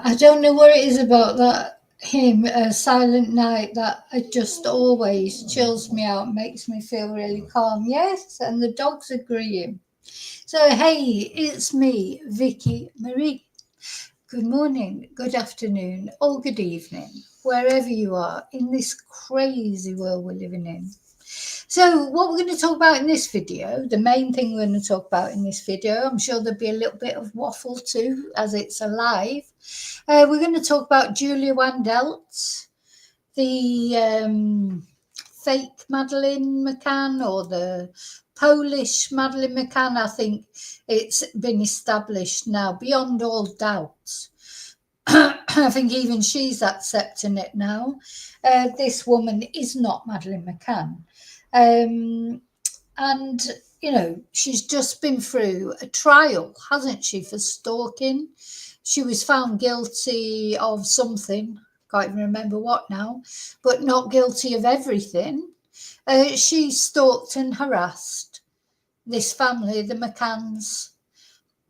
I don't know what it is about that hymn, Silent Night, that it just always chills me out, makes me feel really calm. Yes, and the dogs agreeing. So, hey, it's me, Vicky Marie. Good morning, good afternoon, or good evening, wherever you are in this crazy world we're living in. So what we're going to talk about in this video, the main thing we're going to talk about in this video, I'm sure there'll be a little bit of waffle too, as it's alive. We're going to talk about Julia Wandelt, the fake Madeleine McCann, or the Polish Madeleine McCann. I think it's been established now beyond all doubt. I think even she's accepting it now. This woman is not Madeleine McCann. And, you know, she's just been through a trial, hasn't she, for stalking. She was found guilty of something, can't even remember what now, but not guilty of everything. She stalked and harassed this family, the McCanns,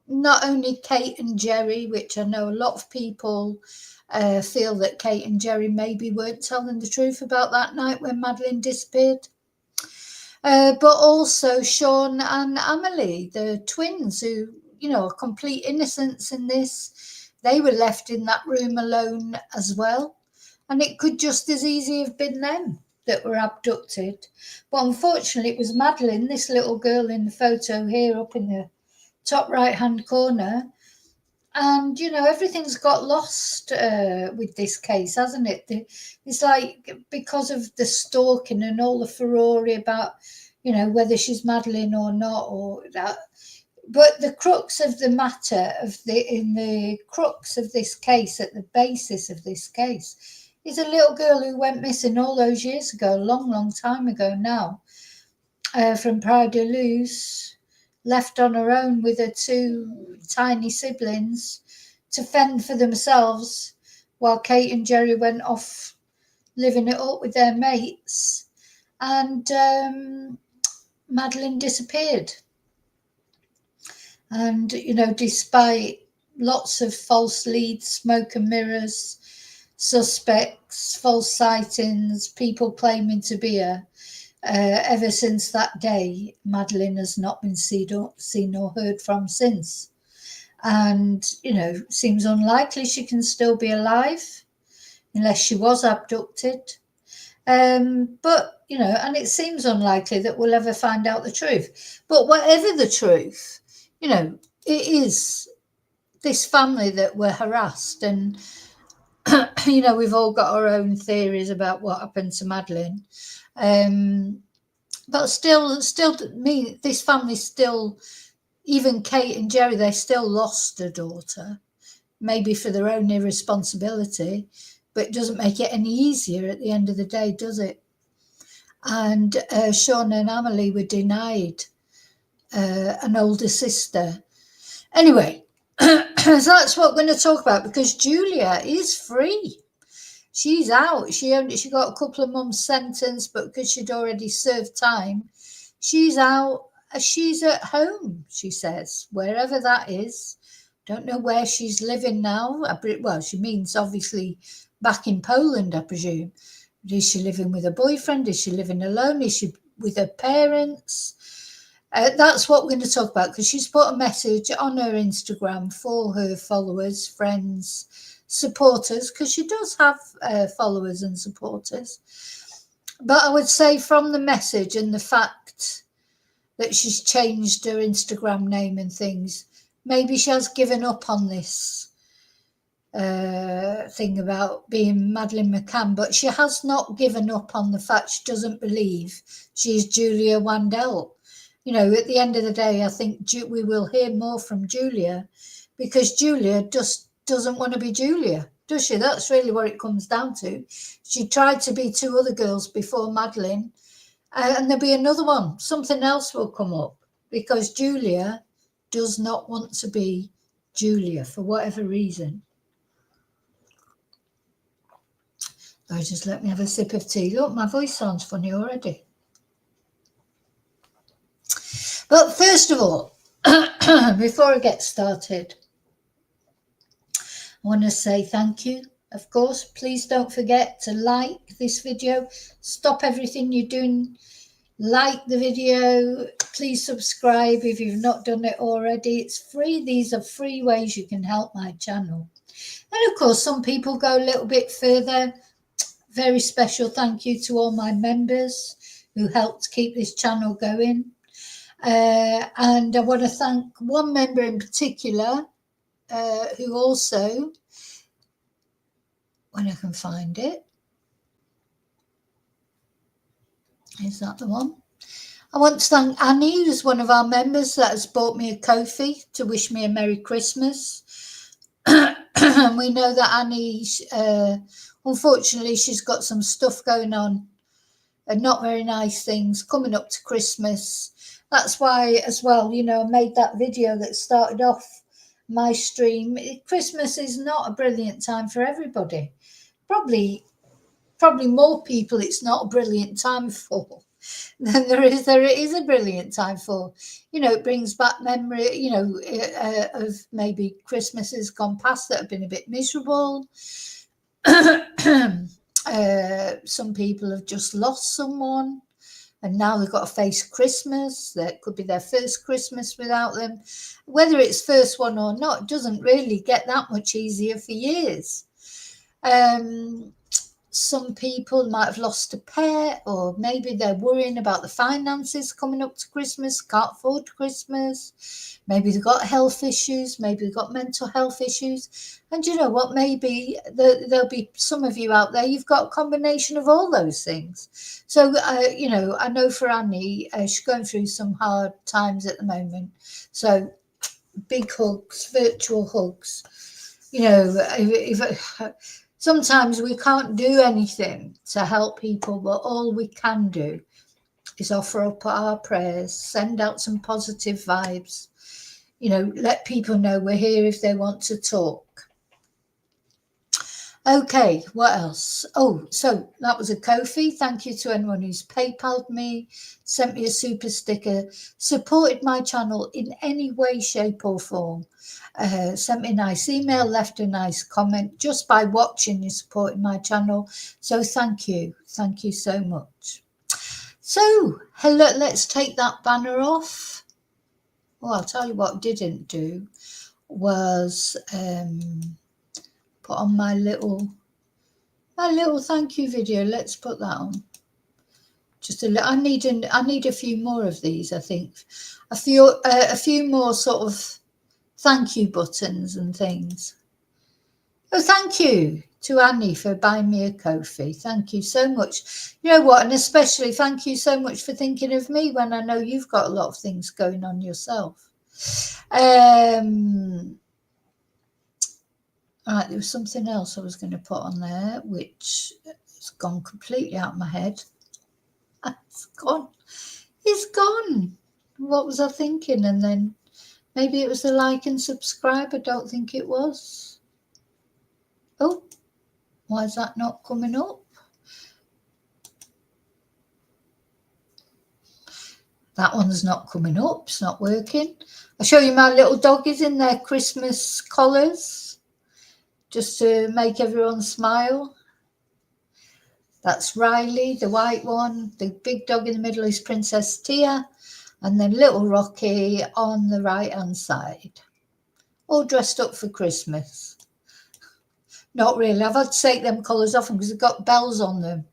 not only Kate and Jerry, which I know a lot of people feel that Kate and Jerry maybe weren't telling the truth about that night when Madeleine disappeared. But also Sean and Amelie, the twins, who, you know, are complete innocents in this. They were left in that room alone as well. And it could just as easily have been them that were abducted. But unfortunately, it was Madeleine, this little girl in the photo here up in the top right-hand corner. And, you know, everything's got lost with this case, hasn't it? It's like because of the stalking and all the furore about, you know, whether she's Madeleine or not, or that. But the crux of the matter, in the crux of this case, at the basis of this case, is a little girl who went missing all those years ago, a long, long time ago now, from Praia de Luz, left on her own with her two tiny siblings to fend for themselves while Kate and Jerry went off living it up with their mates. And Madeleine disappeared. And, you know, despite lots of false leads, smoke and mirrors, suspects, false sightings, people claiming to be her, ever since that day, Madeleine has not been seen or heard from since. And, you know, seems unlikely she can still be alive unless she was abducted. But, you know, and it seems unlikely that we'll ever find out the truth. But whatever the truth, you know, it is this family that were harassed. And, you know, we've all got our own theories about what happened to Madeleine. But still, me, this family still, even Kate and Jerry, they still lost a daughter, maybe for their own irresponsibility, but it doesn't make it any easier at the end of the day, does it? And Sean and Amelie were denied an older sister. Anyway, so that's what we're going to talk about, because Julia is free. She's out. She got a couple of months sentence, but because she'd already served time, she's out. She's at home, she says, wherever that is. Don't know where she's living now. Well, she means obviously back in Poland, I presume. But is she living with a boyfriend? Is she living alone? Is she with her parents? That's what we're going to talk about, because she's put a message on her Instagram for her followers, friends, supporters, because she does have followers and supporters. But I would say from the message and the fact that she's changed her Instagram name and things, maybe she has given up on this thing about being Madeleine McCann, but she has not given up on the fact she doesn't believe she's Julia Wandel. You know, at the end of the day, I think we will hear more from Julia, because Julia just doesn't want to be Julia, does she? That's really what it comes down to. She tried to be two other girls before Madeleine, and there'll be another one. Something else will come up, because Julia does not want to be Julia for whatever reason. Oh, just let me have a sip of tea. Look, my voice sounds funny already. But first of all, before I get started, I want to say thank you. Of course, please don't forget to like this video. Stop everything you're doing. Like the video. Please subscribe if you've not done it already. It's free. These are free ways you can help my channel. And of course, some people go a little bit further. Very special thank you to all my members who helped keep this channel going. And I want to thank one member in particular who also, when I can find it, is that the one? I want to thank Annie, who's one of our members that has bought me a Ko-fi to wish me a Merry Christmas. And we know that Annie, unfortunately, she's got some stuff going on and not very nice things coming up to Christmas. That's why, as well, you know, I made that video that started off my stream. Christmas is not a brilliant time for everybody. Probably more people it's not a brilliant time for than it is a brilliant time for. You know, it brings back memory, you know, of maybe Christmases gone past that have been a bit miserable. Some people have just lost someone, and now they've got to face Christmas. That could be their first Christmas without them. Whether it's first one or not, it doesn't really get that much easier for years. Some people might have lost a pet, or maybe they're worrying about the finances coming up to Christmas, can't afford Christmas. Maybe they've got health issues, maybe they've got mental health issues. And you know what, maybe there'll be some of you out there, you've got a combination of all those things. So, you know, I know for Annie, she's going through some hard times at the moment. So big hugs, virtual hugs. You know, sometimes we can't do anything to help people, but all we can do is offer up our prayers, send out some positive vibes, you know, let people know we're here if they want to talk. Okay, what else? Oh, so that was a Ko-fi. Thank you to anyone who's PayPal'd me, sent me a super sticker, supported my channel in any way, shape or form, sent me a nice email, left a nice comment. Just by watching, you supported my channel. So thank you. Thank you so much. So, hello, let's take that banner off. Well, I'll tell you what I didn't do was put on my little thank you video. Let's put that on. Just a little. I need a few more of these. I think a few more sort of thank you buttons and things. Oh, thank you to Annie for buying me a Ko-fi. Thank you so much. You know what? And especially thank you so much for thinking of me when I know you've got a lot of things going on yourself. Right, there was something else I was going to put on there, which has gone completely out of my head. It's gone. It's gone. What was I thinking? And then maybe it was the like and subscribe. I don't think it was. Oh, why is that not coming up? That one's not coming up. It's not working. I'll show you my little doggies in their Christmas collars, just to make everyone smile. That's Riley, the white one. The big dog in the middle is Princess Tia. And then little Rocky on the right-hand side. All dressed up for Christmas. Not really. I've had to take them collars off them because they've got bells on them.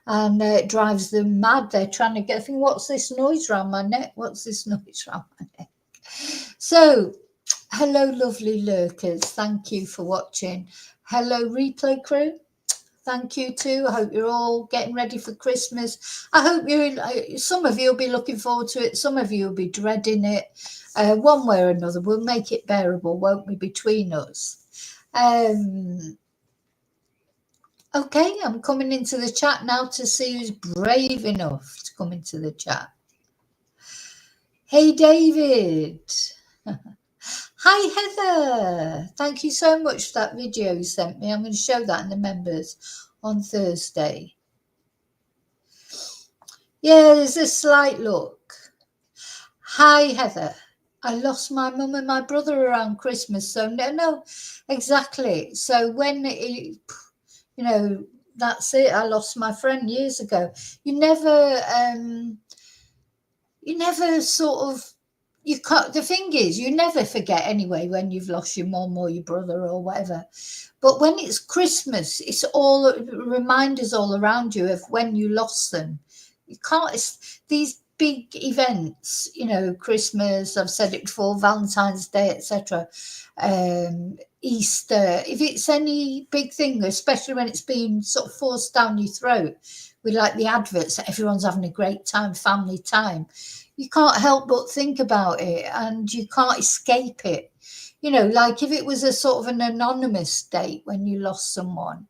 And it drives them mad. They're trying to get, I think, what's this noise around my neck? What's this noise around my neck? So, hello, lovely lurkers. Thank you for watching. Hello, replay crew. Thank you too. I hope you're all getting ready for Christmas. I hope some of you will be looking forward to it. Some of you will be dreading it. One way or another, we'll make it bearable, won't we, between us? Okay, I'm coming into the chat now to see who's brave enough to come into the chat. Hey, David. Hi, Heather. Thank you so much for that video you sent me. I'm going to show that in the members on Thursday. Yeah, there's a slight look. Hi, Heather. I lost my mum and my brother around Christmas. So, no, exactly. So when, that's it. I lost my friend years ago. You never sort of, you can't, the thing is, you never forget anyway when you've lost your mum or your brother or whatever. But when it's Christmas, it's all reminders all around you of when you lost them. You can't, it's these big events, Christmas, I've said it before, Valentine's Day, etc. Easter, if it's any big thing, especially when it's being sort of forced down your throat with like the adverts that everyone's having a great time, family time, you can't help but think about it and you can't escape it. Like if it was a sort of an anonymous date when you lost someone,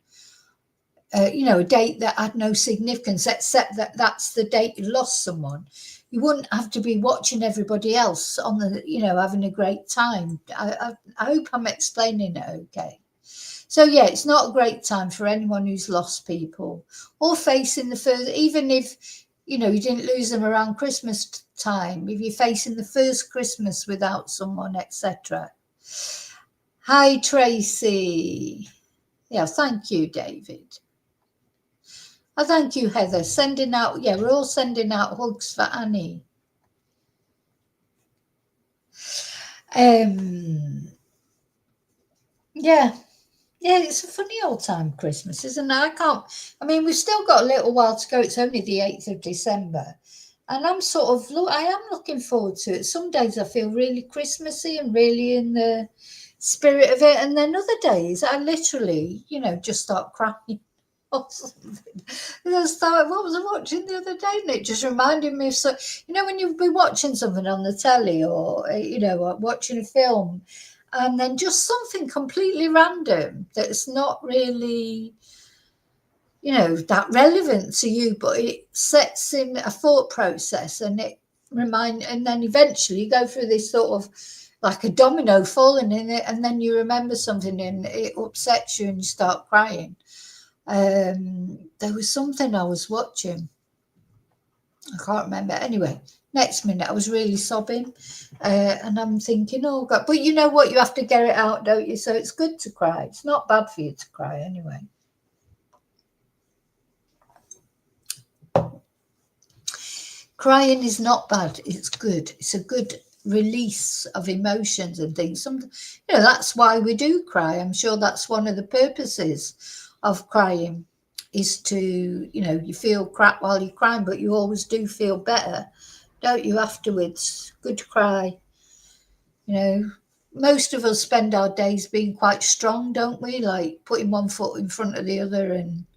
a date that had no significance except that that's the date you lost someone, you wouldn't have to be watching everybody else on the, having a great time. I hope I'm explaining it okay. So yeah, it's not a great time for anyone who's lost people or facing the first, even if, you didn't lose them around Christmas time, if you're facing the first Christmas without someone, etc. Hi, Tracy. Yeah, thank you, David. Oh, thank you, Heather. We're all sending out hugs for Annie. Yeah, it's a funny old time, Christmas, isn't it? We've still got a little while to go. It's only the 8th of December. And I am looking forward to it. Some days I feel really Christmassy and really in the spirit of it. And then other days I literally, just start crying. Or something. What was I watching the other day? And it just reminded me of when you'll be watching something on the telly or watching a film, and then just something completely random that's not really, that relevant to you, but it sets in a thought process and and then eventually you go through this sort of like a domino falling in it, and then you remember something and it upsets you and you start crying. There was something I was watching. I can't remember. Anyway, next minute I was really sobbing, and I'm thinking, oh God. But you know what? You have to get it out, don't you? So it's good to cry. It's not bad for you to cry anyway. Crying is not bad. It's good. It's a good release of emotions and things. That's why we do cry. I'm sure that's one of the purposes of crying, is to, you feel crap while you're crying, but you always do feel better, don't you, afterwards? Good to cry. Most of us spend our days being quite strong, don't we? Like putting one foot in front of the other and,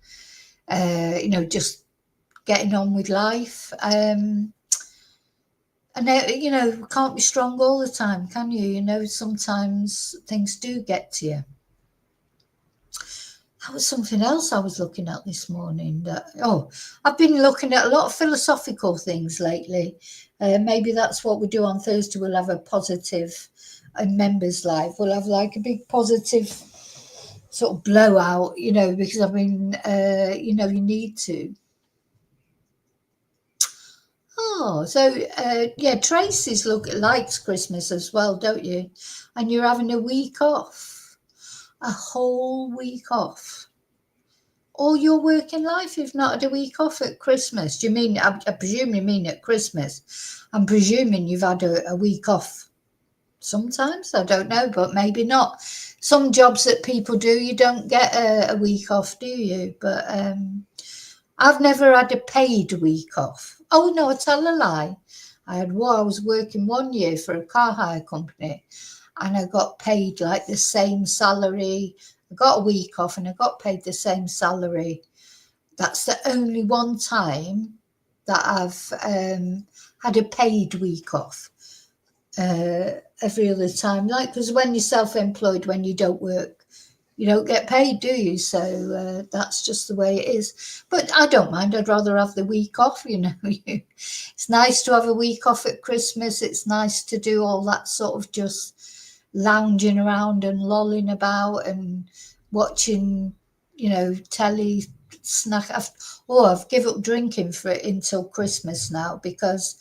just getting on with life. And can't be strong all the time, can you? Sometimes things do get to you. That was something else I was looking at this morning. I've been looking at a lot of philosophical things lately. Maybe that's what we do on Thursday. We'll have a positive members live. We'll have like a big positive sort of blowout, because I've been, you need to. Oh, so Tracy's likes Christmas as well, don't you? And you're having a week off, a whole week off. All your working life, you've not had a week off at Christmas. Do you mean? I presume you mean at Christmas. I'm presuming you've had a week off. Sometimes, I don't know, but maybe not. Some jobs that people do, you don't get a week off, do you? But I've never had a paid week off. Oh, no, I tell a lie. I was working 1 year for a car hire company, and I got paid like the same salary. I got a week off and I got paid the same salary. That's the only one time that I've had a paid week off. Every other time, because when you're self-employed, when you don't work, you don't get paid, do you? So that's just the way it is. But I don't mind. I'd rather have the week off, It's nice to have a week off at Christmas. It's nice to do all that sort of just lounging around and lolling about and watching, telly, snack. I've given up drinking until Christmas now, because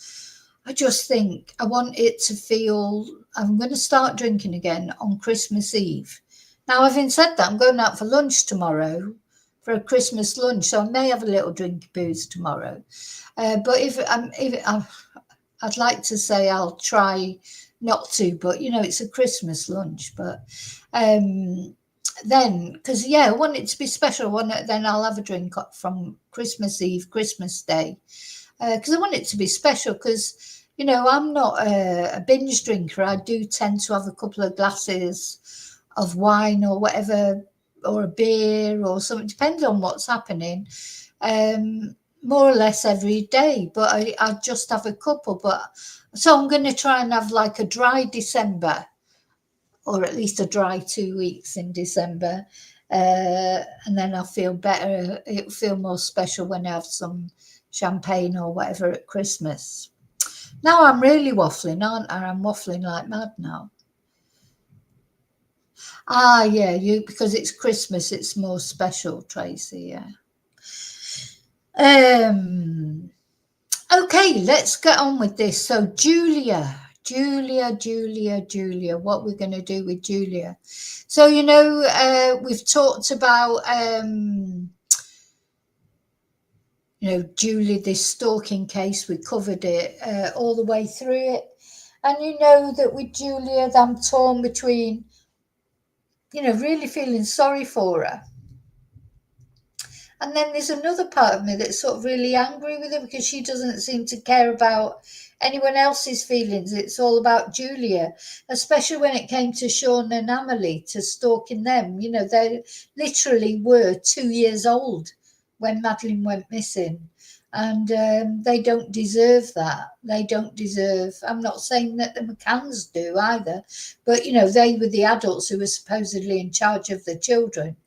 I just think I want it to feel, I'm going to start drinking again on Christmas Eve. Now, having said that, I'm going out for lunch tomorrow, for a Christmas lunch, so I may have a little drink of booze tomorrow. But I'd like to say I'll try not to, but it's a Christmas lunch. But then, because I want it to be special. Then I'll have a drink from Christmas Eve, Christmas Day, because I want it to be special. Because I'm not a binge drinker. I do tend to have a couple of glasses of wine or whatever, or a beer or something. Depends on what's happening. More or less every day, but I just have a couple. So I'm going to try and have like a dry December, or at least a dry 2 weeks in December, and then I'll feel better. It'll feel more special when I have some champagne or whatever at Christmas. Now I'm really waffling, aren't I? I'm waffling like mad now. Yeah, because it's Christmas, it's more special, Tracy. Yeah. Okay, let's get on with this. So Julia, what we're going to do with Julia. So, we've talked about, Julia, this stalking case. We covered it all the way through it. And that with Julia, I'm torn between, really feeling sorry for her. And then there's another part of me that's sort of really angry with her, because she doesn't seem to care about anyone else's feelings. It's all about Julia, especially when it came to Sean and Amelie, to stalking them. They literally were 2 years old when Madeleine went missing. And they don't deserve that. They don't deserve, I'm not saying that the McCanns do either, but, they were the adults who were supposedly in charge of the children.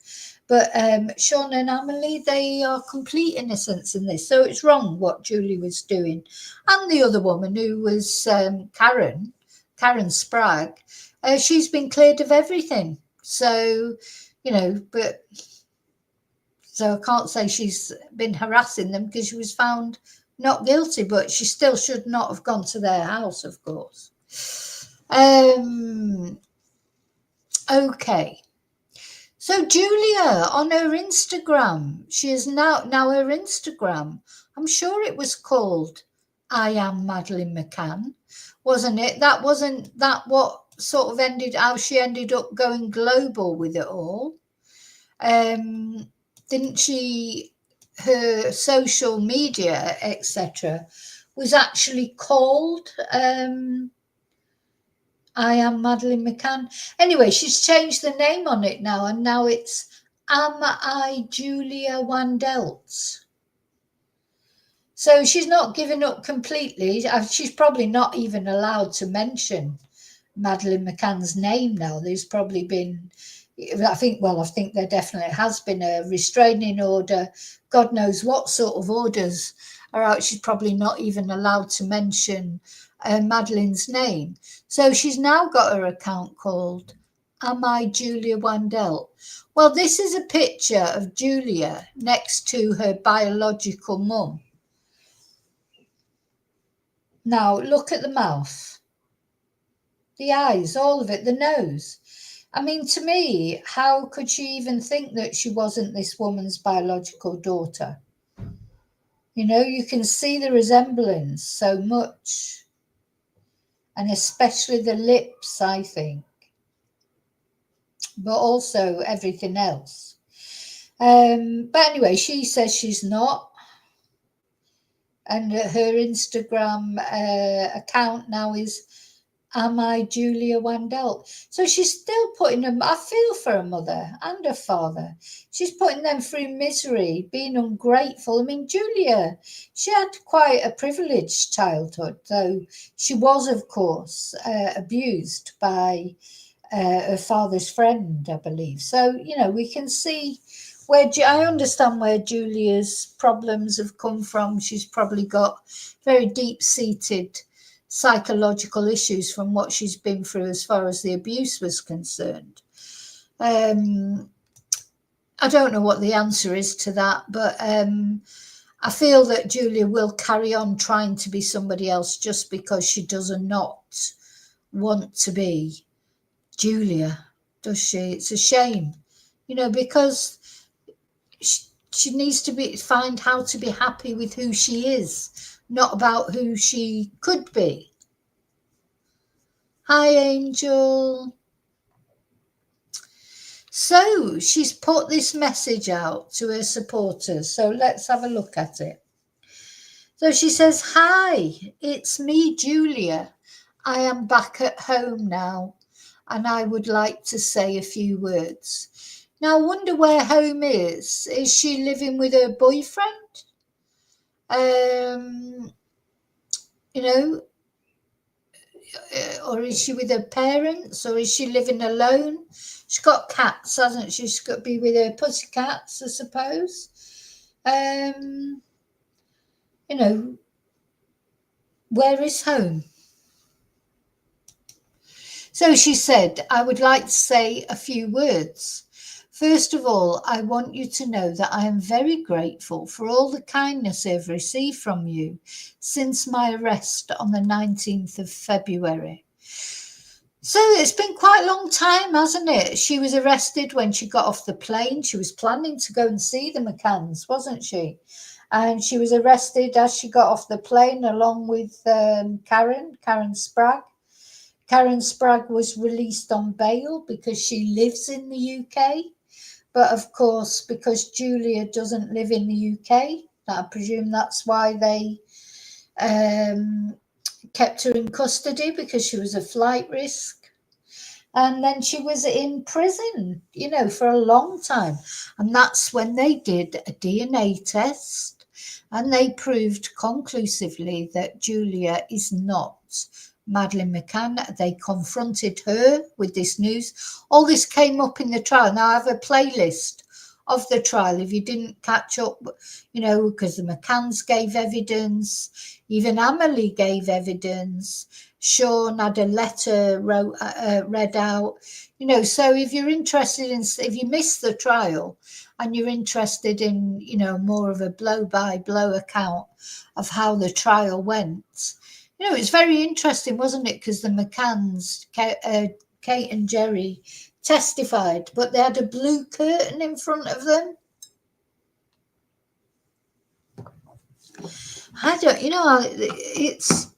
But Sean and Amelie, they are complete innocents in this. So it's wrong what Julie was doing. And the other woman who was Karen Karen Sprague, she's been cleared of everything. So, but so I can't say she's been harassing them because she was found not guilty, but she still should not have gone to their house, of course. Okay. So Julia on her Instagram, she is now her Instagram. I'm sure it was called I Am Madeleine McCann, wasn't it? Wasn't that what sort of how she ended up going global with it all? Didn't she? Her social media, etc., was actually called I Am Madeleine McCann. Anyway, she's changed the name on it now, and now it's Am I Julia Wandelt. So she's not given up completely. She's probably not even allowed to mention Madeleine McCann's name now. There's probably been, I think there definitely has been a restraining order. God knows what sort of orders are out. She's probably not even allowed to mention Madeleine's name. So she's now got her account called Am I Julia Wandelt? Well, this is a picture of Julia next to her biological mum. Now, look at the mouth, the eyes, all of it, the nose. I mean, to me, how could she even think that she wasn't this woman's biological daughter? You can see the resemblance so much. And especially the lips, I think. But also everything else. But anyway, she says she's not. And her Instagram account now is Am I Julia Wandelt? So she's still putting them, I feel for her mother and her father. She's putting them through misery, being ungrateful. I mean, Julia, she had quite a privileged childhood, though she was, of course, abused by her father's friend, I believe. So, we can see I understand where Julia's problems have come from. She's probably got very deep-seated psychological issues from what she's been through as far as the abuse was concerned. I don't know what the answer is to that, but I feel that Julia will carry on trying to be somebody else just because she does not want to be Julia, does she? It's a shame, because she needs to find how to be happy with who she is, not about who she could be. Hi, Angel. So she's put this message out to her supporters. So let's have a look at it. So she says, hi, it's me, Julia. I am back at home now, and I would like to say a few words. Now, I wonder where home is. Is she living with her boyfriend? Or is she with her parents? Or is she living alone? She's got cats, hasn't she? She's got to be with her pussycats, I suppose. Where is home? So she said, I would like to say a few words. First of all, I want you to know that I am very grateful for all the kindness I've received from you since my arrest on the 19th of February. So it's been quite a long time, hasn't it? She was arrested when she got off the plane. She was planning to go and see the McCanns, wasn't she? And she was arrested as she got off the plane along with Karen Sprague. Karen Sprague was released on bail because she lives in the UK. But of course, because Julia doesn't live in the UK, I presume that's why they kept her in custody, because she was a flight risk. And then she was in prison, for a long time. And that's when they did a DNA test, and they proved conclusively that Julia is not Madeleine McCann. They confronted her with this news. All this came up in the trial. Now I have a playlist of the trial if you didn't catch up, because the McCanns gave evidence, even Amelie gave evidence, Sean had a letter read out, so if you're interested if you missed the trial and you're interested in, more of a blow-by-blow account of how the trial went, it's very interesting, wasn't it? Because the McCanns, Kate and Jerry, testified, but they had a blue curtain in front of them. I don't, it's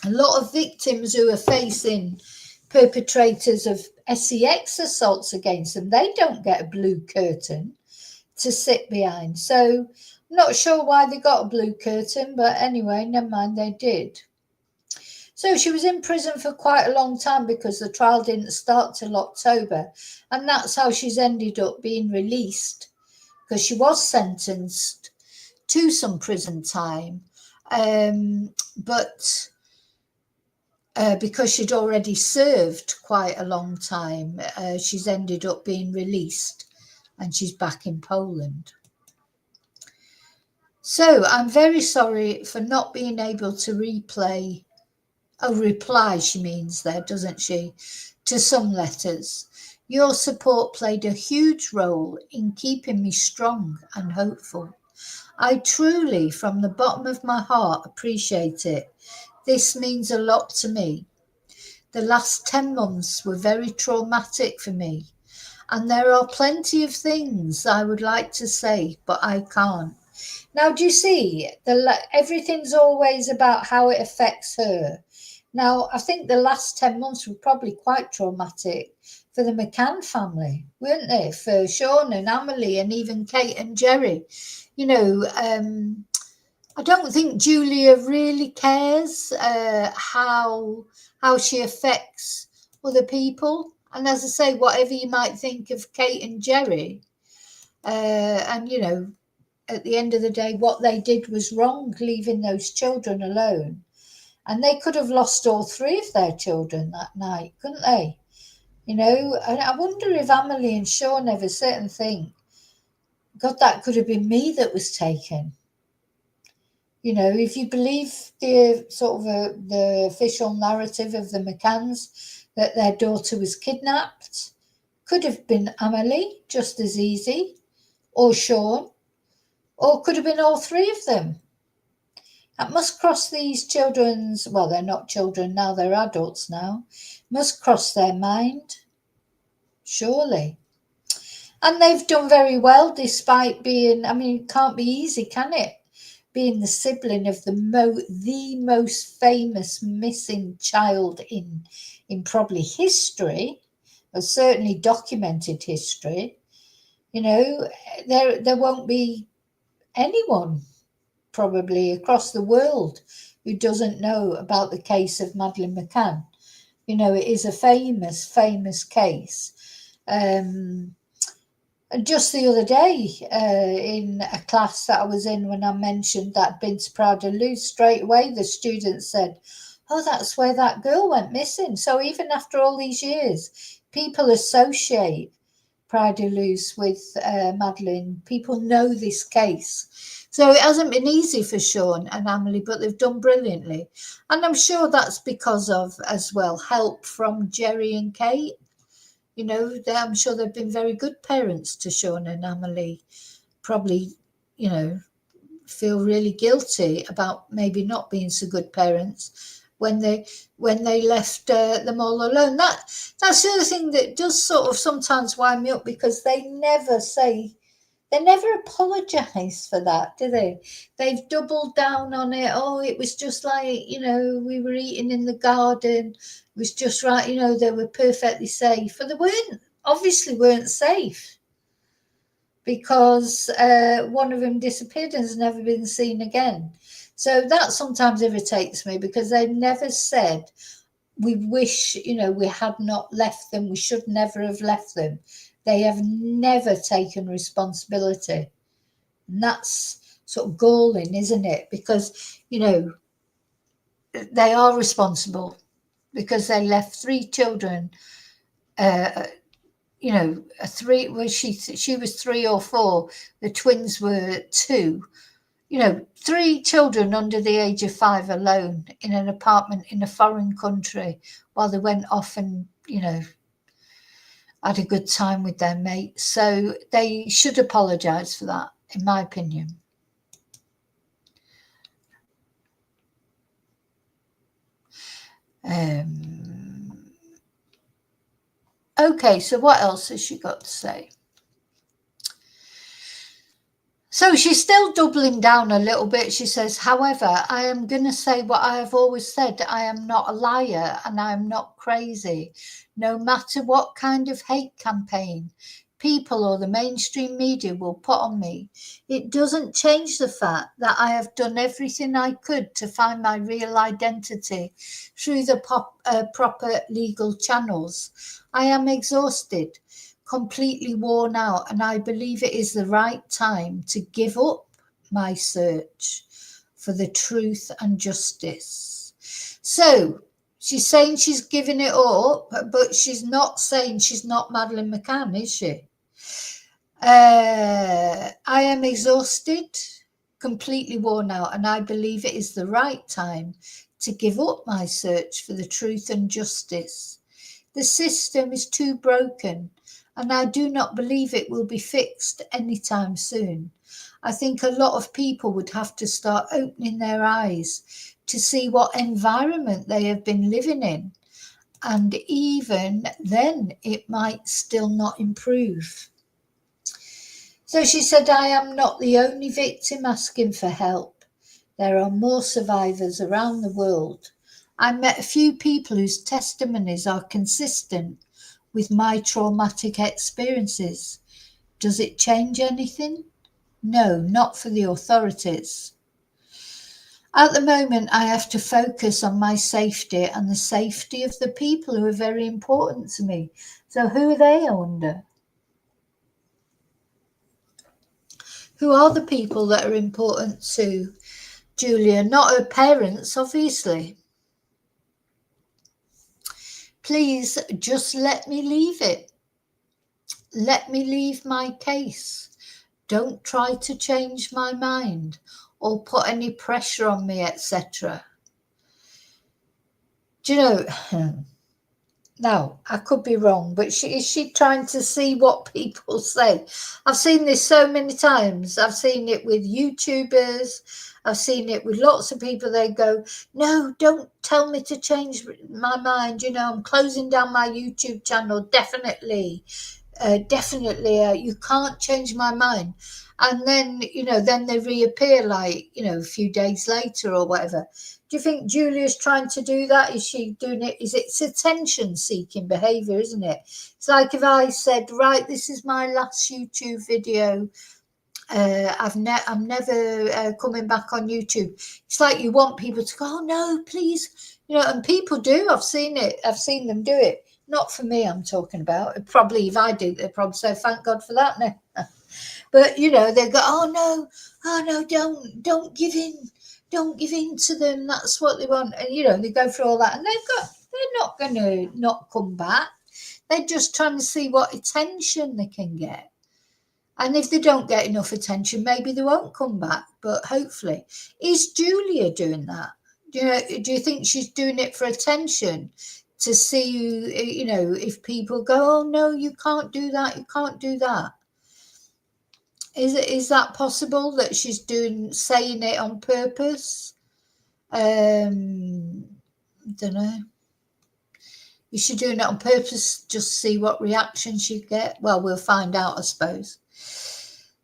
a lot of victims who are facing perpetrators of sex assaults against them. They don't get a blue curtain to sit behind. So I'm not sure why they got a blue curtain, but anyway, never mind, they did. So she was in prison for quite a long time because the trial didn't start till October. And that's how she's ended up being released, because she was sentenced to some prison time. But because she'd already served quite a long time, she's ended up being released and she's back in Poland. So I'm very sorry for not being able to reply, she means there, doesn't she, to some letters. Your support played a huge role in keeping me strong and hopeful. I truly, from the bottom of my heart, appreciate it. This means a lot to me. The last 10 months were very traumatic for me, and there are plenty of things I would like to say, but I can't. Now, do you see, everything's always about how it affects her. Now, I think the last 10 months were probably quite traumatic for the McCann family, weren't they? For Sean and Amelie and even Kate and Jerry. I don't think Julia really cares how she affects other people. And as I say, whatever you might think of Kate and Jerry, and at the end of the day, what they did was wrong, leaving those children alone. And they could have lost all 3 of their children that night, couldn't they? And I wonder if Amelie and Sean ever sit and think, God, that could have been me that was taken. If you believe the sort of the official narrative of the McCanns, that their daughter was kidnapped, could have been Amelie just as easy, or Sean, or could have been all 3 of them. That must cross these children's, well, they're not children now, they're adults now, must cross their mind, surely. And they've done very well despite being, it can't be easy, can it? Being the sibling of the most famous missing child in probably history, or certainly documented history. There won't be anyone probably across the world who doesn't know about the case of Madeleine McCann. It is a famous case. And just the other day, in a class that I was in, when I mentioned that been to Prada-Lou, straight away the students said, oh, that's where that girl went missing. So even after all these years, people associate Prada-Lou's with Madeleine. People know this case. So it hasn't been easy for Sean and Amelie, but they've done brilliantly. And I'm sure that's because of, as well, help from Jerry and Kate. I'm sure they've been very good parents to Sean and Amelie. Probably, feel really guilty about maybe not being so good parents when they left them all alone. That's the other thing that does sort of sometimes wind me up, because they never apologise for that, do they? They've doubled down on it. Oh, it was just like, we were eating in the garden. It was just right, they were perfectly safe. But they obviously weren't safe, because one of them disappeared and has never been seen again. So that sometimes irritates me, because they never said, we wish, we had not left them. We should never have left them. They have never taken responsibility. And that's sort of galling, isn't it? Because, they are responsible, because they left 3 children, 3, well, she was 3 or 4. The twins were 2. 3 children under the age of 5 alone in an apartment in a foreign country while they went off and, had a good time with their mates. So they should apologise for that, in my opinion. Okay, so what else has she got to say? So she's still doubling down a little bit. She says, however, I am going to say what I have always said. I am not a liar and I am not crazy. No matter what kind of hate campaign people or the mainstream media will put on me, it doesn't change the fact that I have done everything I could to find my real identity through the proper legal channels. I am exhausted, completely worn out, and I believe it is the right time to give up my search for the truth and justice. So she's saying she's giving it up, but she's not saying she's not Madeleine McCann, is she? I am exhausted, completely worn out, and I believe it is the right time to give up my search for the truth and justice. The system is too broken, and I do not believe it will be fixed anytime soon. I think a lot of people would have to start opening their eyes to see what environment they have been living in, and even then it might still not improve. So she said, I am not the only victim asking for help. There are more survivors around the world. I met a few people whose testimonies are consistent with my traumatic experiences. Does it change anything? No, not for the authorities. At the moment, I have to focus on my safety and the safety of the people who are very important to me. So who are they, I wonder? Who are the people that are important to Julia? Not her parents, obviously. Please just let me leave it. Let me leave my case. Don't try to change my mind or put any pressure on me, etc. Do you know, now I could be wrong, but is she trying to see what people say? I've seen this so many times. I've seen it with YouTubers. I've seen it with lots of people. They go, no, don't tell me to change my mind. I'm closing down my YouTube channel. Definitely. You can't change my mind. And then, then they reappear like, a few days later or whatever. Do you think Julia's trying to do that? Is she doing it? It's attention-seeking behaviour, isn't it? It's like if I said, right, this is my last YouTube video. I'm never coming back on YouTube. It's like you want people to go, oh, no, please. And people do. I've seen it. I've seen them do it. Not for me, I'm talking about. Probably if I do, they'd probably say, thank God for that now. But, they go, oh, no, don't give in. Don't give in to them. That's what they want. And, they go through all that. And they're not going to not come back. They're just trying to see what attention they can get. And if they don't get enough attention, maybe they won't come back. But hopefully. Is Julia doing that? Do you think she's doing it for attention? To see, if people go, oh, no, you can't do that. You can't do that. Is that possible that she's saying it on purpose? Don't know. Is she doing it on purpose just to see what reaction she'd get? Well, we'll find out, I suppose.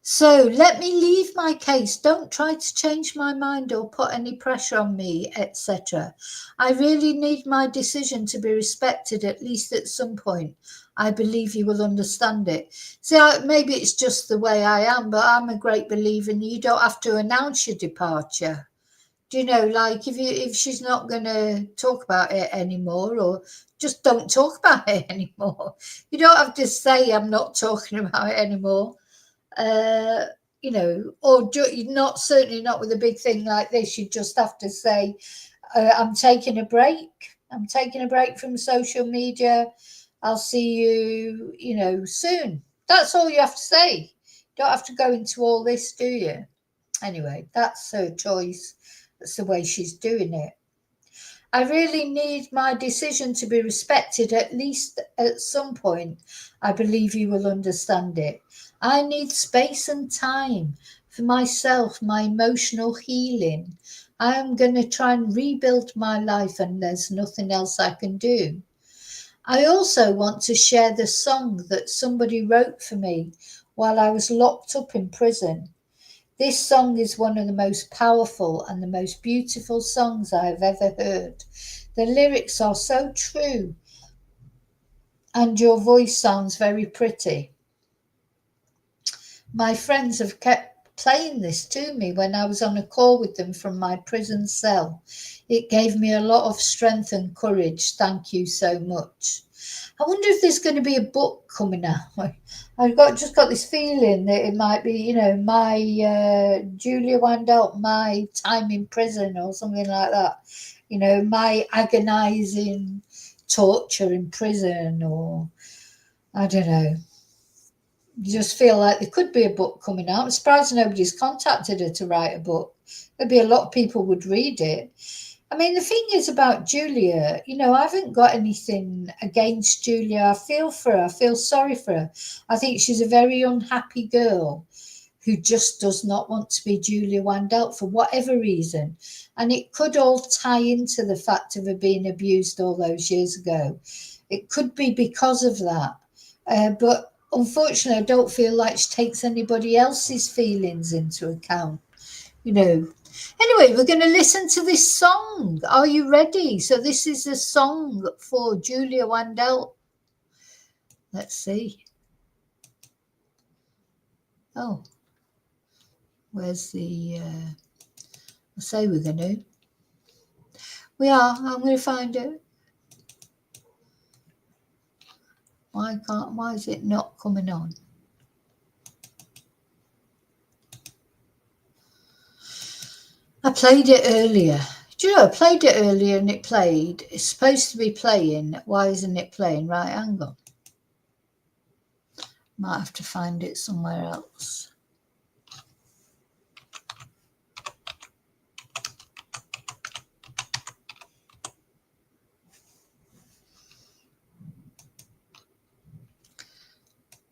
So let me leave my case. Don't try to change my mind or put any pressure on me, etc. I really need my decision to be respected, at least at some point. I believe you will understand it. See, maybe it's just the way I am, but I'm a great believer in you don't have to announce your departure. Do you know, like if she's not going to talk about it anymore, or just don't talk about it anymore. You don't have to say I'm not talking about it anymore. Or certainly not with a big thing like this. You just have to say, I'm taking a break. I'm taking a break from social media. I'll see you, soon. That's all you have to say. You don't have to go into all this, do you? Anyway, that's her choice. That's the way she's doing it. I really need my decision to be respected, at least at some point. I believe you will understand it. I need space and time for myself, my emotional healing. I am going to try and rebuild my life, and there's nothing else I can do. I also want to share the song that somebody wrote for me while I was locked up in prison. This song is one of the most powerful and the most beautiful songs I have ever heard. The lyrics are so true, and your voice sounds very pretty. My friends have kept playing this to me when I was on a call with them from my prison cell. It gave me a lot of strength and courage. Thank you so much. I wonder if there's going to be a book coming out. Just got this feeling that it might be, my Julia Wandelt, my time in prison or something like that. My agonising torture in prison, or I don't know. You just feel like there could be a book coming out. I'm surprised nobody's contacted her to write a book. Maybe a lot of people would read it. I mean, the thing is about Julia, I haven't got anything against Julia. I feel for her. I feel sorry for her. I think she's a very unhappy girl who just does not want to be Julia Wandelt for whatever reason. And it could all tie into the fact of her being abused all those years ago. It could be because of that. But unfortunately, I don't feel like she takes anybody else's feelings into account. Anyway, we're going to listen to this song. Are you ready? So this is a song for Julia Wandelt. Let's see. Oh, where's the... I say we're going to. We are. I'm going to find it. Why is it not coming on? I played it earlier. Do you know, I played it earlier and it played. It's supposed to be playing. Why isn't it playing? Right, hang on. Might have to find it somewhere else.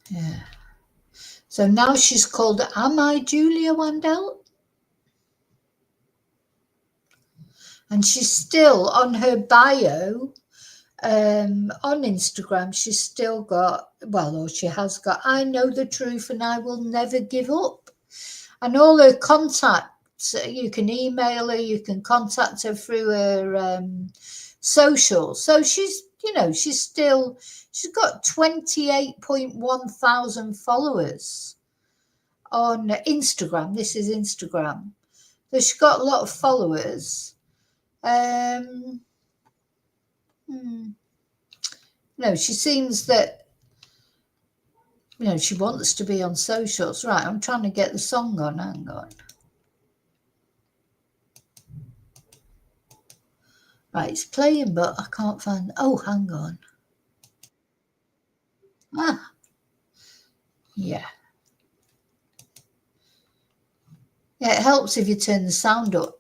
Yeah. So now she's called Am I Julia Wandelt? And she's still on her bio on Instagram. She's still got, or she has got, I know the truth and I will never give up. And all her contacts, you can email her, you can contact her through her social. So she's got 28.1 thousand followers on Instagram. This is Instagram. So she's got a lot of followers. She seems that, she wants to be on socials. Right, I'm trying to get the song on. Hang on. Right, it's playing, but I can't find... Oh, hang on. Yeah. Yeah, it helps if you turn the sound up,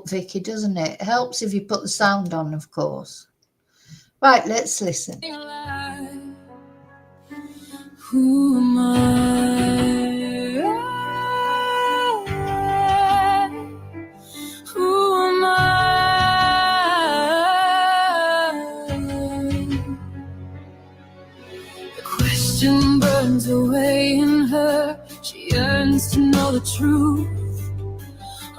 Vicky, doesn't it? It helps if you put the sound on, of course. Right, let's listen. Who am I? Who am I? The question burns away in her. She yearns to know the truth.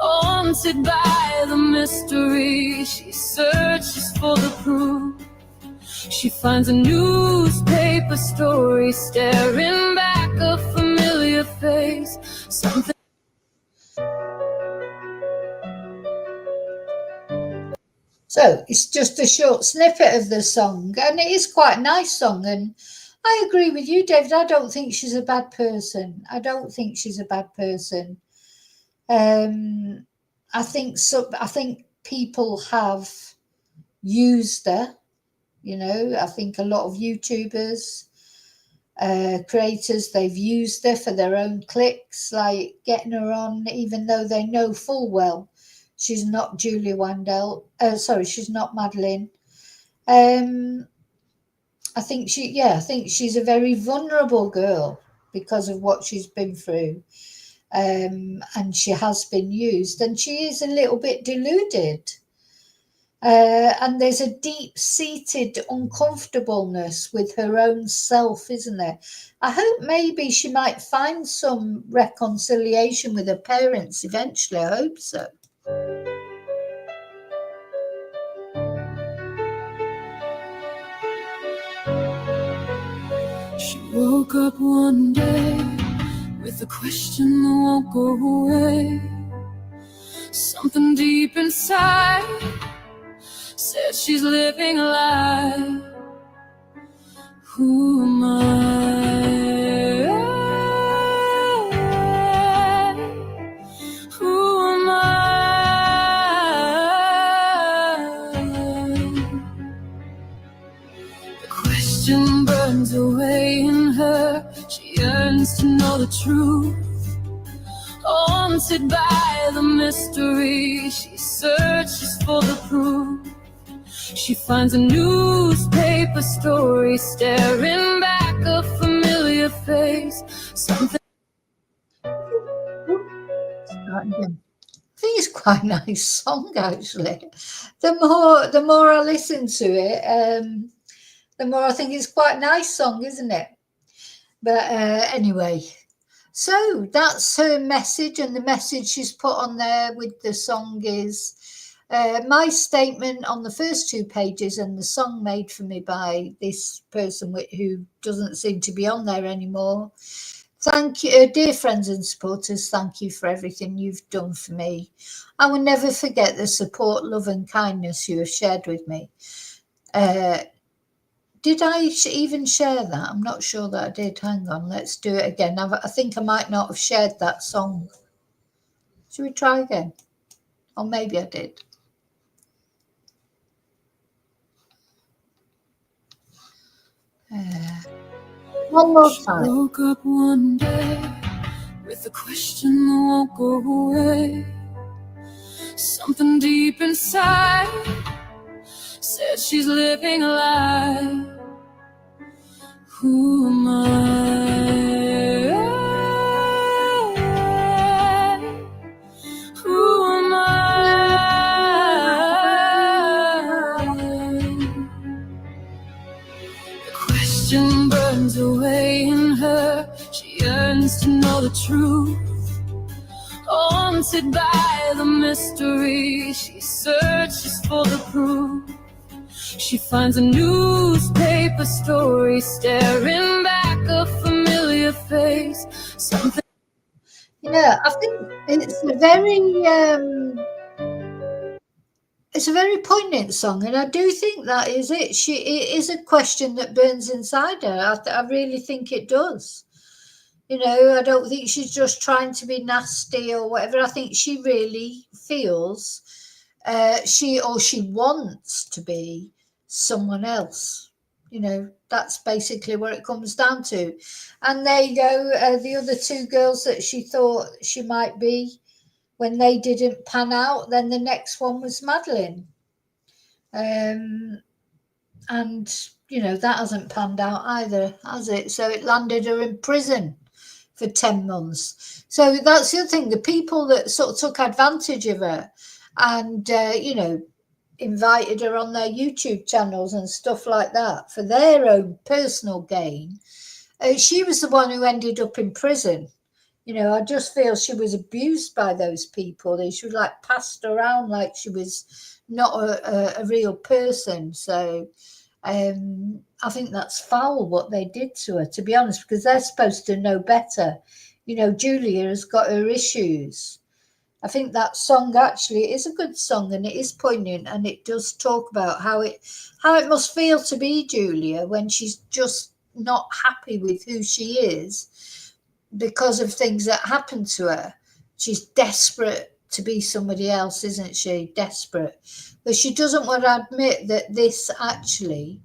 Haunted by the mystery, she searches for the proof. She finds a newspaper story, staring back a familiar face. Something. So it's just a short snippet of the song, and it is quite a nice song. And I agree with you, David. I don't think she's a bad person. I think people have used her. I think a lot of YouTubers creators. They've used her for their own clicks, like getting her on, even though they know full well she's not Julia Wandel. She's not Madeleine. I think she's a very vulnerable girl because of what she's been through. And she has been used, and she is a little bit deluded. And there's a deep-seated uncomfortableness with her own self, isn't there? I hope maybe she might find some reconciliation with her parents eventually. I hope so. She woke up one day with a question that won't go away. Something deep inside said she's living a lie. Who am I? Who am I? The question burns away in her. She yearns to know the truth. Haunted by the mystery, she searches for the proof. She finds a newspaper story, staring back a familiar face. Something. I think it's quite a nice song, actually. The more I listen to it, the more I think it's quite a nice song, isn't it? But anyway, so that's her message, and the message she's put on there with the song is my statement on the first 2 pages, and the song made for me by this person who doesn't seem to be on there anymore. Thank you, dear friends and supporters. Thank you for everything you've done for me. I will never forget the support, love, and kindness you have shared with me. Did I even share that? I'm not sure that I did. Hang on, let's do it again. I think I might not have shared that song. Should we try again? Or maybe I did. One more time. She woke up one day with a question that won't go away. Something deep inside said she's living a lie. Who am I? Who am I? The question burns away in her. She yearns to know the truth. Haunted by the mystery, she searches for the proof. She finds a newspaper story, staring back a familiar face. Something. Yeah, I think it's a very poignant song, and I do think that is it. It is a question that burns inside her. I really think it does. You know, I don't think she's just trying to be nasty or whatever. I think she really feels she wants to be someone else. You know, that's basically what it comes down to. And there you go, the other 2 girls that she thought she might be, when they didn't pan out, then the next one was Madeleine. And, you know, that hasn't panned out either, has it? So it landed her in prison for 10 months. So that's the other thing. The people that sort of took advantage of her and, you know, invited her on their YouTube channels and stuff like that for their own personal gain, she was the one who ended up in prison. You know, I just feel she was abused by those people. She was like passed around like she was not a real person. So I think that's foul what they did to her, to be honest, because they're supposed to know better. You know, Julia has got her issues. I think that song actually is a good song, and it is poignant, and it does talk about how it must feel to be Julia when she's just not happy with who she is because of things that happened to her. She's desperate to be somebody else, isn't she? Desperate. But she doesn't want to admit that this actually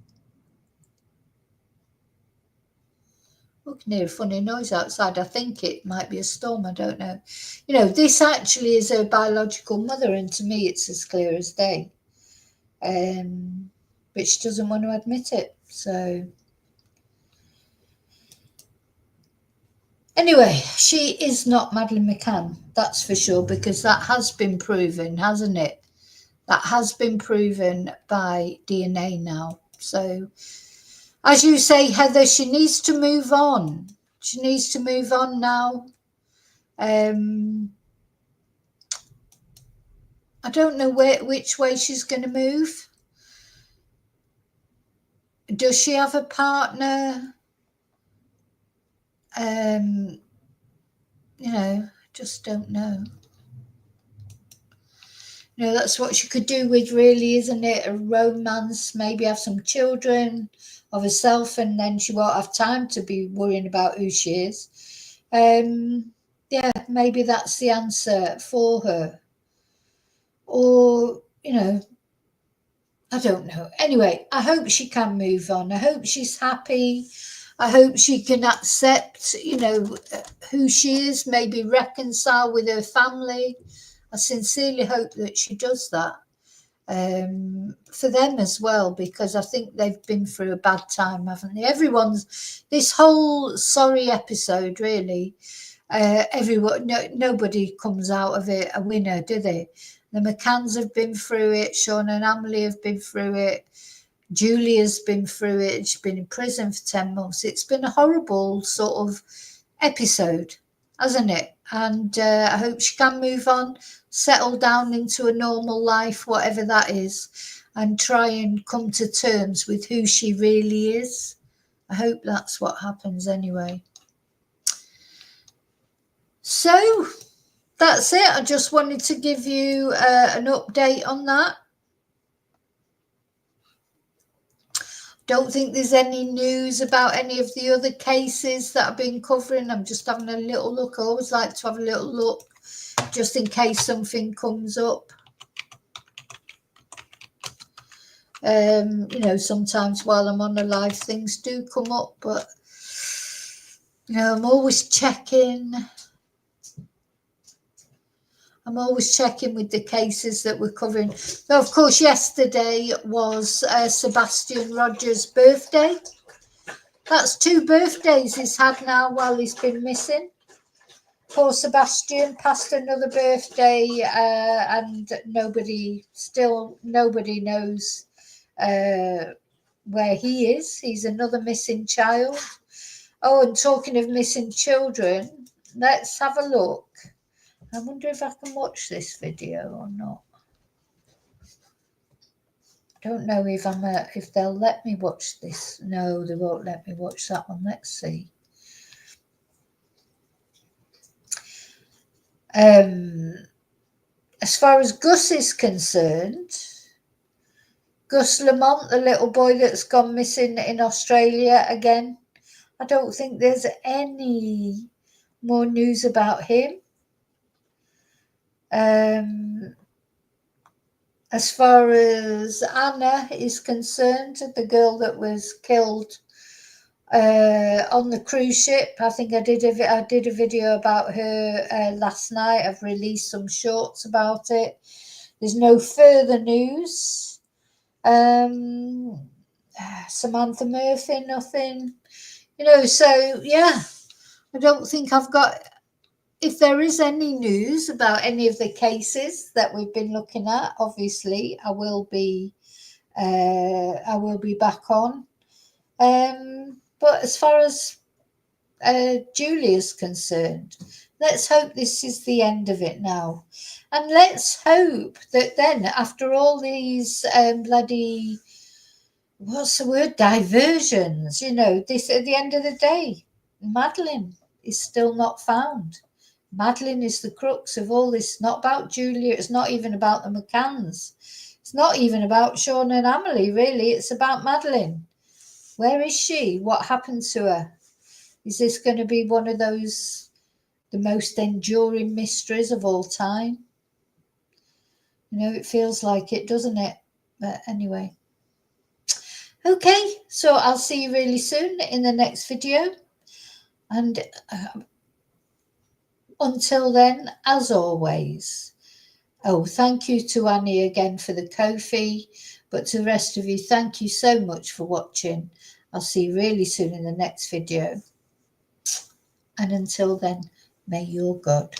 I can hear a funny noise outside. I think it might be a storm. I don't know. You know, this actually is her biological mother, and to me, it's as clear as day. But she doesn't want to admit it. So anyway, she is not Madeleine McCann, that's for sure, because that has been proven, hasn't it? That has been proven by DNA now. So, as you say, Heather, she needs to move on. She needs to move on now. I don't know which way she's going to move. Does she have a partner? You know, just don't know. You know, that's what she could do with, really, isn't it? A romance, maybe have some children of herself, and then she won't have time to be worrying about who she is. Yeah, maybe that's the answer for her. Or, you know, I don't know. Anyway, I hope she can move on. I hope she's happy. I hope she can accept, you know, who she is, maybe reconcile with her family. I sincerely hope that she does that for them as well, because I think they've been through a bad time, haven't they? This whole sorry episode, really, nobody comes out of it a winner, do they? The McCanns have been through it. Sean and Emily have been through it. Julia's been through it. She's been in prison for 10 months. It's been a horrible sort of episode, hasn't it? And I hope she can move on, settle down into a normal life, whatever that is, and try and come to terms with who she really is. I hope that's what happens anyway. So that's it. I just wanted to give you an update on that. Don't think there's any news about any of the other cases that I've been covering. I'm just having a little look. I always like to have a little look just in case something comes up. You know, sometimes while I'm on a live, things do come up, but you know, I'm always checking. I'm always checking with the cases that we're covering. Now, of course, yesterday was Sebastian Rogers' birthday. That's 2 birthdays he's had now while he's been missing. Poor Sebastian passed another birthday, and nobody knows where he is. He's another missing child. Oh, and talking of missing children, let's have a look. I wonder if I can watch this video or not. I don't know if they'll let me watch this. No, they won't let me watch that one. Let's see. As far as Gus is concerned, Gus Lamont, the little boy that's gone missing in Australia again, I don't think there's any more news about him. As far as Anna is concerned, the girl that was killed on the cruise ship, I think I did a video about her last night. I've released some shorts about it. There's no further news. Samantha Murphy, nothing. You know, so yeah, I don't think I've got. If there is any news about any of the cases that we've been looking at, obviously I will be back on. But as far as Julia's concerned, let's hope this is the end of it now, and let's hope that then after all these bloody, what's the word, diversions, you know, this at the end of the day, Madeleine is still not found. Madeleine is the crux of all this. It's not about Julia. It's not even about the McCanns. It's not even about Sean and Emily, really. It's about Madeleine. Where is she? What happened to her? Is this going to be one of those, the most enduring mysteries of all time? You know, it feels like it, doesn't it? But anyway. Okay, so I'll see you really soon in the next video. And until then, as always, oh, thank you to Annie again for the Ko-fi. But to the rest of you, thank you so much for watching. I'll see you really soon in the next video. And until then, may your God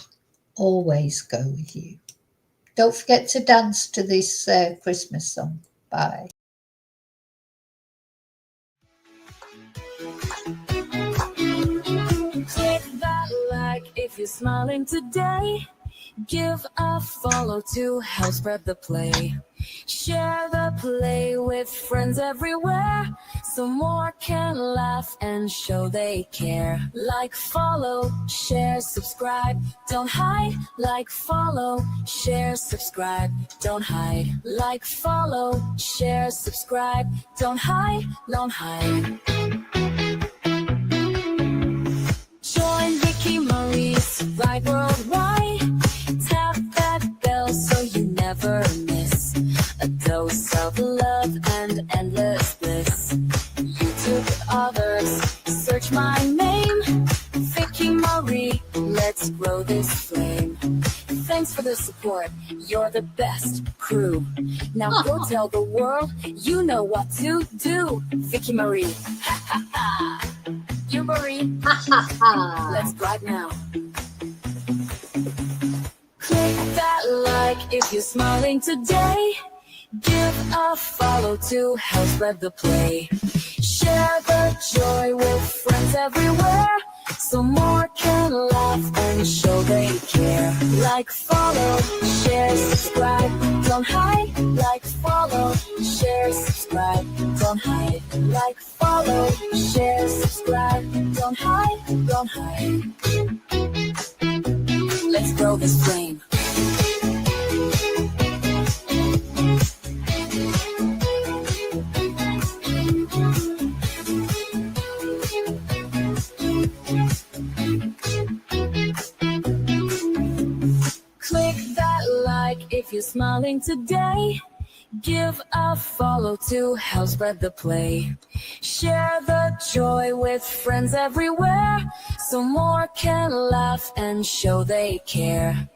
always go with you. Don't forget to dance to this Christmas song. Bye. Click that like if you're smiling today. Give a follow to help spread the play. Share the play with friends everywhere, so more can laugh and show they care. Like, follow, share, subscribe, don't hide. Like, follow, share, subscribe, don't hide. Like, follow, share, subscribe, don't hide, don't hide. Join Vicky Marie's Ride Worldwide. Tap that bell so you never miss a dose of love and endless bliss. YouTube others, search my name, Vicky Marie, let's grow this flame. Thanks for the support, you're the best crew. Now go tell the world you know what to do. Vicky Marie, ha ha ha. You Marie, Ha ha ha. let's drive now. Click that like if you're smiling today. Give a follow to help spread the play. Share the joy with friends everywhere, so more can laugh and show they care. Like, follow, share, subscribe, don't hide. Like, follow, share, subscribe, don't hide. Like, follow, share, subscribe, don't hide, don't hide. Let's grow this flame. Click that like if you're smiling today. Give a follow to help spread the play. Share the joy with friends everywhere, so more can laugh and show they care.